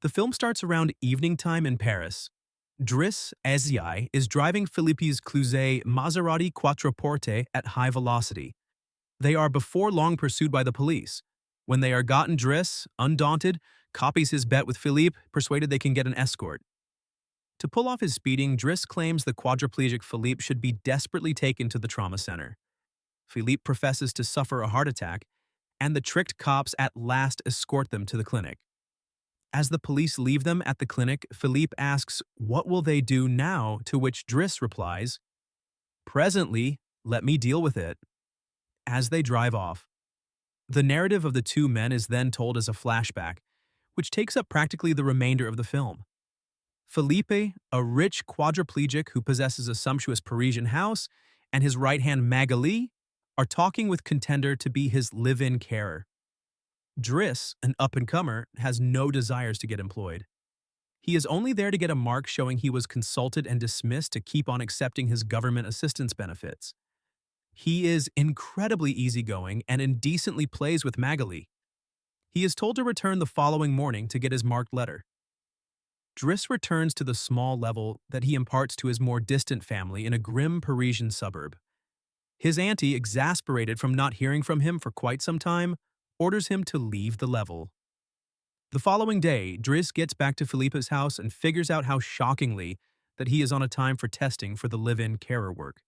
The film starts around evening time in Paris. Driss Eziai is driving Philippe's Cluzet Maserati Quattroporte at high velocity. They are before long pursued by the police. When they are gotten, Driss, undaunted, copies his bet with Philippe, persuaded they can get an escort. To pull off his speeding, Driss claims the quadriplegic Philippe should be desperately taken to the trauma center. Philippe professes to suffer a heart attack, and the tricked cops at last escort them to the clinic. As the police leave them at the clinic, Philippe asks, "What will they do now?" To which Driss replies, "Presently, let me deal with it." As they drive off, the narrative of the two men is then told as a flashback, which takes up practically the remainder of the film. Felipe, a rich quadriplegic who possesses a sumptuous Parisian house, and his right hand Magali are talking with contender to be his live-in carer. Driss, an up-and-comer, has no desires to get employed. He is only there to get a mark showing he was consulted and dismissed to keep on accepting his government assistance benefits. He is incredibly easygoing and indecently plays with Magali. He is told to return the following morning to get his marked letter. Driss returns to the small level that he imparts to his more distant family in a grim Parisian suburb. His auntie, exasperated from not hearing from him for quite some time, orders him to leave the level. The following day, Driss gets back to Philippe's house and figures out how shockingly that he is on a time for testing for the live-in carer work.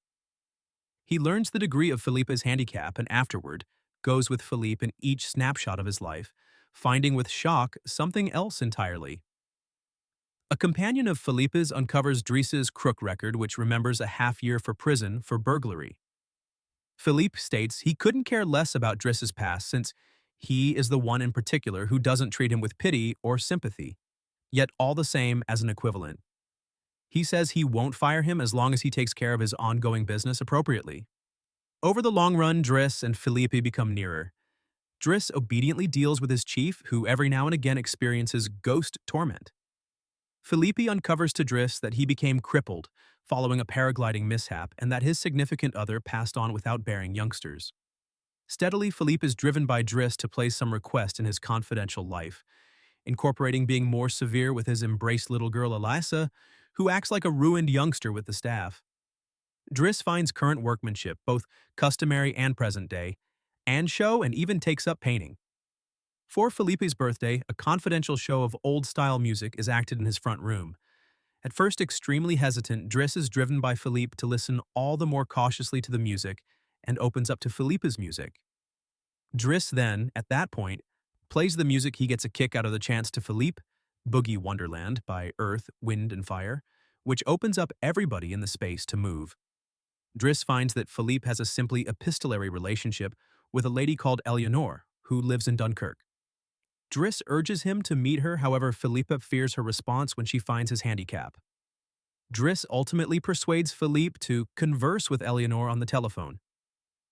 He learns the degree of Philippe's handicap and afterward goes with Philippe in each snapshot of his life, finding with shock something else entirely. A companion of Philippe's uncovers Driss's crook record, which remembers a half year for prison for burglary. Philippe states he couldn't care less about Driss's past since he is the one in particular who doesn't treat him with pity or sympathy, yet all the same as an equivalent. He says he won't fire him as long as he takes care of his ongoing business appropriately. Over the long run, Driss and Philippe become nearer. Driss obediently deals with his chief, who every now and again experiences ghost torment. Philippe uncovers to Driss that he became crippled following a paragliding mishap and that his significant other passed on without bearing youngsters. Steadily, Philippe is driven by Driss to place some request in his confidential life, incorporating being more severe with his embraced little girl Elisa, who acts like a ruined youngster with the staff. Driss finds current workmanship, both customary and present day, and show and even takes up painting. For Philippe's birthday, a confidential show of old-style music is acted in his front room. At first extremely hesitant, Driss is driven by Philippe to listen all the more cautiously to the music and opens up to Philippe's music. Driss then, at that point, plays the music he gets a kick out of the chants to Philippe, Boogie Wonderland by Earth, Wind, and Fire, which opens up everybody in the space to move. Driss finds that Philippe has a simply epistolary relationship with a lady called Eleanor, who lives in Dunkirk. Driss urges him to meet her, however Philippe fears her response when she finds his handicap. Driss ultimately persuades Philippe to converse with Eleanor on the telephone.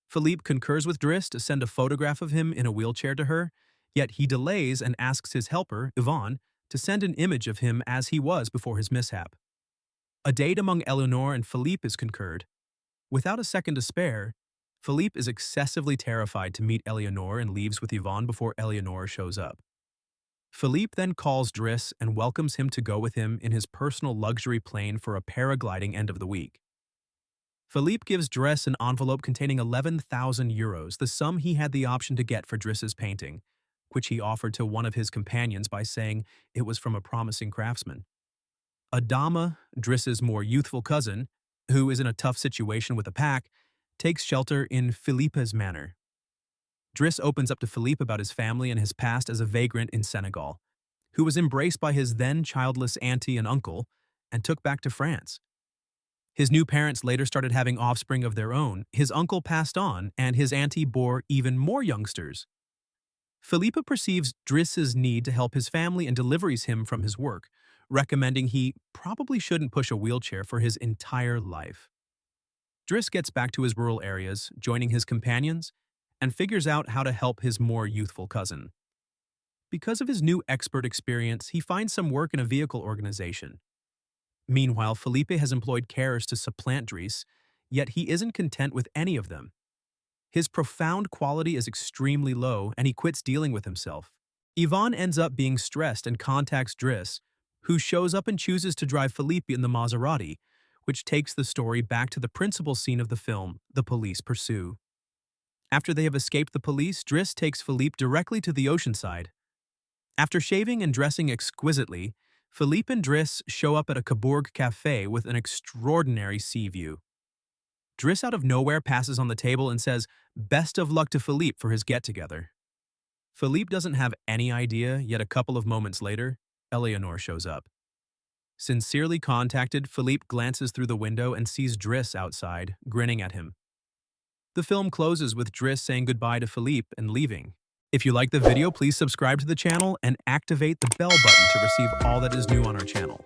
Philippe concurs with Driss to send a photograph of him in a wheelchair to her, yet he delays and asks his helper, Yvonne, to send an image of him as he was before his mishap. A date among Eleanor and Philippe is concurred. Without a second to spare, Philippe is excessively terrified to meet Eleanor and leaves with Yvonne before Eleanor shows up. Philippe then calls Driss and welcomes him to go with him in his personal luxury plane for a paragliding end of the week. Philippe gives Driss an envelope containing 11,000 euros, the sum he had the option to get for Driss's painting, which he offered to one of his companions by saying it was from a promising craftsman. Adama, Driss's more youthful cousin, who is in a tough situation with a pack, takes shelter in Philippe's manor. Driss opens up to Philippe about his family and his past as a vagrant in Senegal, who was embraced by his then childless auntie and uncle and took back to France. His new parents later started having offspring of their own, his uncle passed on, and his auntie bore even more youngsters. Philippe perceives Driss's need to help his family and deliveries him from his work, recommending he probably shouldn't push a wheelchair for his entire life. Driss gets back to his rural areas, joining his companions, and figures out how to help his more youthful cousin. Because of his new expert experience, he finds some work in a vehicle organization. Meanwhile, Philippe has employed carers to supplant Driss, yet he isn't content with any of them. His profound quality is extremely low, and he quits dealing with himself. Yvonne ends up being stressed and contacts Driss, who shows up and chooses to drive Philippe in the Maserati, which takes the story back to the principal scene of the film, The Police Pursue. After they have escaped the police, Driss takes Philippe directly to the oceanside. After shaving and dressing exquisitely, Philippe and Driss show up at a Cabourg cafe with an extraordinary sea view. Driss out of nowhere passes on the table and says, "Best of luck to Philippe for his get-together." Philippe doesn't have any idea, yet a couple of moments later, Eleanor shows up. Sincerely contacted, Philippe glances through the window and sees Driss outside, grinning at him. The film closes with Driss saying goodbye to Philippe and leaving. If you like the video, please subscribe to the channel and activate the bell button to receive all that is new on our channel.